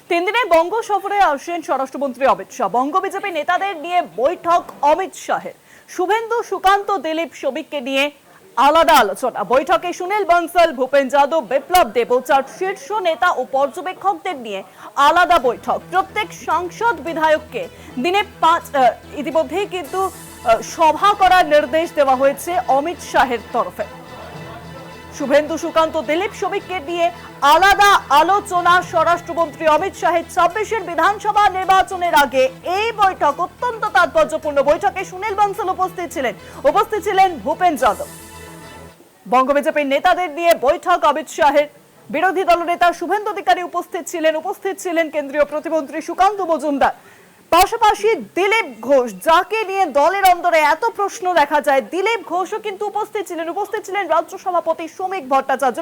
তিন দিনের বঙ্গ সফরে আসেন স্বরাষ্ট্রমন্ত্রী অমিত শাহ। বঙ্গ বিজেপি নেতাদের নিয়ে বৈঠক অমিত শাহের। শুভেন্দু, সুকান্ত, দিলীপ, শ্রমিককে নিয়ে আলাদা আলোচনা। বৈঠকে সুনীল বনসাল, ভূপেন যাদব, বিপ্লব দেব, চার শীর্ষ নেতা ও পর্যবেক্ষকদের নিয়ে আলাদা বৈঠক। প্রত্যেক সাংসদ বিধায়ককে দিনে 5 ইতিমধ্যেই কিন্তু সভা করার নির্দেশ দেওয়া হয়েছে অমিত শাহের তরফে। শুভেন্দু, সুকান্ত, দিলীপ, শ্রমিককে নিয়ে আলাদা আলোচনা স্বরাষ্ট্রমন্ত্রী অমিত শাহের। 26-এর বিধানসভা নির্বাচনের আগে এই বৈঠক অত্যন্ত তাৎপর্যপূর্ণ। বৈঠকে সুনীল বনসাল উপস্থিত ছিলেন ভূপেন যাদব। বঙ্গ বিজেপির নেতাদের নিয়ে বৈঠক অমিত শাহের। বিরোধী দলনেতা শুভেন্দু অধিকারী উপস্থিত ছিলেন কেন্দ্রীয় প্রতিমন্ত্রী সুকান্ত মজুমদার। পাশাপাশি দিলীপ ঘোষ, যাকে নিয়ে দলের অন্দরে এত প্রশ্ন দেখা যায়, দিলীপ ঘোষও কিন্তু উপস্থিত ছিলেন রাজ্য সভাপতি শ্রমিক ভট্টাচার্য।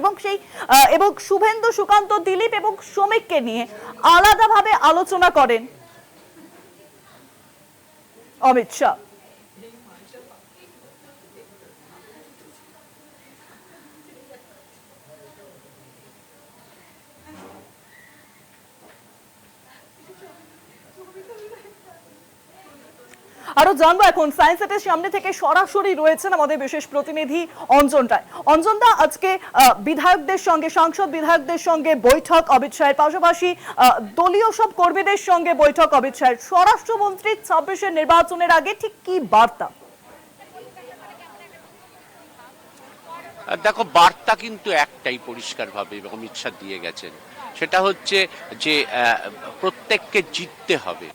এবং শুভেন্দু, সুকান্ত, দিলীপ এবং শ্রমিককে নিয়ে আলাদাভাবে আলোচনা করেন অমিত শাহ। আরো জানবো এখন সায়েন্স সিটির সামনে থেকে সরাসরি রয়েছেন আমাদের বিশেষ প্রতিনিধি অঞ্জন রায়। অঞ্জনদা, আজকে সাংসদ বিধায়কদের সঙ্গে বৈঠক অমিত শাহের, পাশাপাশি দলীয় সব কর্মীদের সঙ্গে বৈঠক অমিত শাহের। স্বরাষ্ট্রমন্ত্রী 26-এর নির্বাচনের আগে ঠিক কি বার্তা? দেখো, বার্তা কিন্তু একটাই পরিষ্কারভাবে অমিত শাহ দিয়ে গেছেন, সেটা হচ্ছে যে প্রত্যেককে জিততে হবে।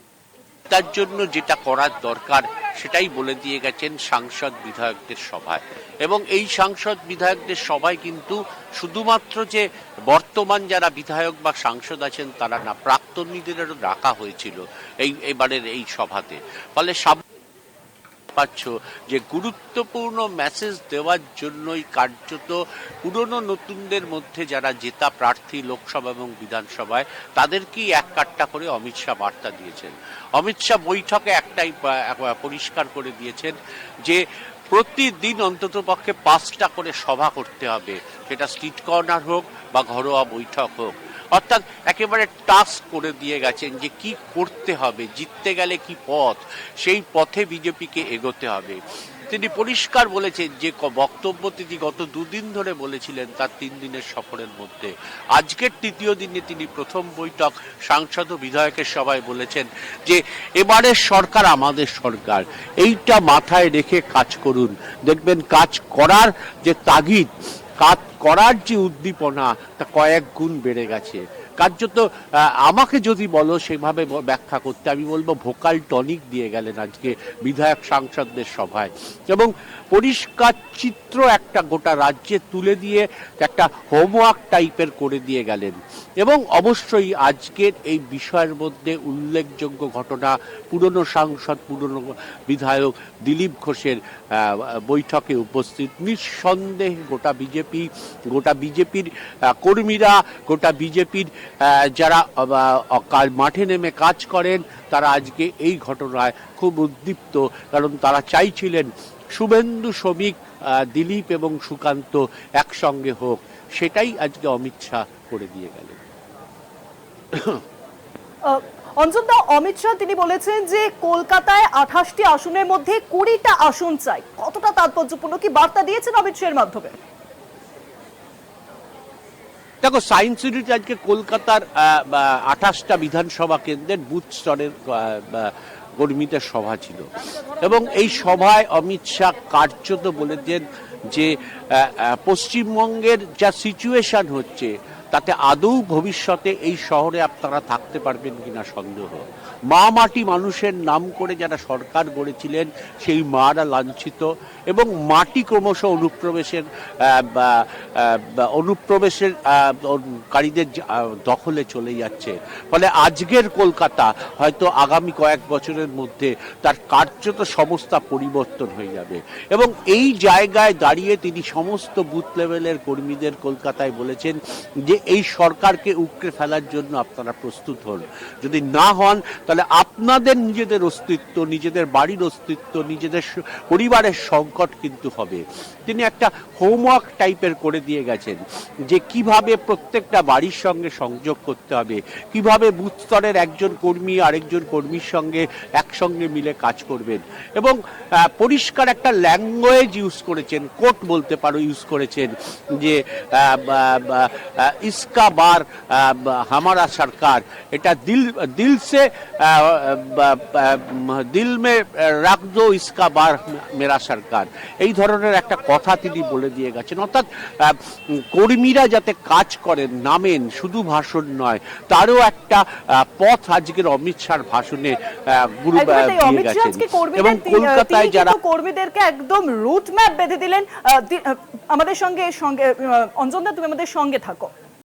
তার জন্য যেটা করার দরকার সেটাই বলে দিয়ে গেছেন সাংসদ বিধায়কদের সভায়। এবং এই সাংসদ বিধায়কদের সভায় কিন্তু শুধুমাত্র যে বর্তমান যারা বিধায়ক বা সাংসদ আছেন তারা না, প্রাক্তনীদেরও ডাকা হয়েছিল এবারের এই সভাতে। ফলে পাচ্ছ যে গুরুত্বপূর্ণ মেসেজ দেওয়ার জন্যই কার্যত পুরনো নতুনদের মধ্যে যারা জেতা প্রার্থী লোকসভা এবং বিধানসভায় তাদেরকেই এক কাট্টা করে অমিত শাহ বার্তা দিয়েছেন। অমিত শাহ বৈঠকে একটাই পরিষ্কার করে দিয়েছেন যে প্রতিদিন অন্তত পক্ষে 5টা করে সভা করতে হবে, সেটা স্ট্রিট কর্নার হোক বা ঘরোয়া বৈঠক হোক। অর্থাৎ একেবারে টাস্ক করে দিয়ে গেছেন যে কি করতে হবে, জিততে গেলে কি পথ, সেই পথে বিজেপিকে এগোতে হবে। তিনি পরিষ্কার বলেছেন যে বক্তব্য তিনি গত 2 দিন ধরে বলেছিলেন তার 3 দিনের সফরের মধ্যে। আজকের 3য় দিনে তিনি প্রথম বৈঠক সাংসদ ও বিধায়কের সভায় বলেছেন যে এবারের সরকার আমাদের সরকার, এইটা মাথায় রেখে কাজ করুন। দেখবেন কাজ করার যে তাগিদ, কাজ করার যে উদ্দীপনা তা কয়েক গুণ বেড়ে গেছে। কার্যত আমাকে যদি বলো সেভাবে ব্যাখ্যা করতে, আমি বলবো ভোকাল টনিক দিয়ে গেলেন আজকে বিধায়ক সাংসদদের সভায়। এবং পরিষ্কার চিত্র একটা গোটা রাজ্যে তুলে দিয়ে একটা হোমওয়ার্ক টাইপের করে দিয়ে গেলেন। এবং অবশ্যই আজকের এই বিষয়ের মধ্যে উল্লেখযোগ্য ঘটনা, পুরনো সাংসদ, পুরনো বিধায়ক দিলীপ ঘোষের বৈঠকে উপস্থিত। নিঃসন্দেহে গোটা বিজেপির কর্মীরা, গোটা বিজেপির যারা মাঠে নেমে কাজ করেন, তারা আজকে এই ঘটনায় খুব উদ্দীপ্ত। কারণ তারা চাইছিলেন শুভেন্দু, শ্রমিক, দিলীপ এবং সুকান্ত একসঙ্গে হোক। সেটাই আজকে অমিত শাহ করে দিয়ে গেলেন। অঞ্জনদা, অমিত শাহ তিনি বলেছেন যে কলকাতায় 28টি আসনের মধ্যে 20টা আসন চাই। কতটা তাৎপর্যপূর্ণ, কি বার্তা দিয়েছেন অমিত শাহের মাধ্যমে? দেখো, সায়েন্স সিটিতে আজকে কলকাতার 28টা বিধানসভা কেন্দ্রের বুথ স্তরের কর্মীদের সভা ছিল। এবং এই সভায় অমিত শাহ কার্যত বলেছেন যে পশ্চিমবঙ্গের যা সিচুয়েশন হচ্ছে তাতে আদৌ ভবিষ্যতে এই শহরে আপনারা থাকতে পারবেন কিনা সন্দেহ। মা মাটি মানুষের নাম করে যারা সরকার গড়েছিলেন সেই মারা লাঞ্ছিত, এবং মাটি ক্রমশ অনুপ্রবেশের কারীদের দখলে চলে যাচ্ছে। ফলে আজকের কলকাতা হয়তো আগামী কয়েক বছরের মধ্যে তার কার্যত সমস্ত পরিবর্তন হয়ে যাবে। এবং এই জায়গায় দাঁড়িয়ে তিনি সমস্ত বুথ লেভেলের কর্মীদের কলকাতায় বলেছেন যে এই সরকারকে উকড়ে ফেলার জন্য আপনারা প্রস্তুত হন। যদি না হন তাহলে আপনাদের নিজেদের অস্তিত্ব, নিজেদের বাড়ির অস্তিত্ব, নিজেদের পরিবারের সংকট কিন্তু হবে। তিনি একটা হোমওয়ার্ক টাইপের করে দিয়ে গেছেন যে কিভাবে প্রত্যেকটা বাড়ির সঙ্গে সংযোগ করতে হবে, কিভাবে বুথ স্তরের একজন কর্মী আরেকজন কর্মীর সঙ্গে একসঙ্গে মিলে কাজ করবেন, এবং পরিষ্কার একটা ল্যাঙ্গুয়েজ ইউজ করেছেন, কোট বলতে পারো ইউজ করেছেন যে ইসকা বার হামারা সরকার, এটা দিল সে দিল মে রাখ দো ইসকা বার মেরা সরকার, এই ধরনের একটা কথা তিনি বলে দিয়ে গেছেন। অর্থাৎ কর্মীরা যাতে কাজ করেন, নামেন, শুধু ভাষণ নয়, তারও একটা পথ আজকের অমিত শাহর ভাষণে গুরু দিয়ে গেছেন। এবং কলকাতায় যারা কর্মীদেরকে একদম রুট ম্যাপ বেঁধে দিলেন। আমাদের সঙ্গে অঞ্জনদা, তুমি আমাদের সঙ্গে থাকো।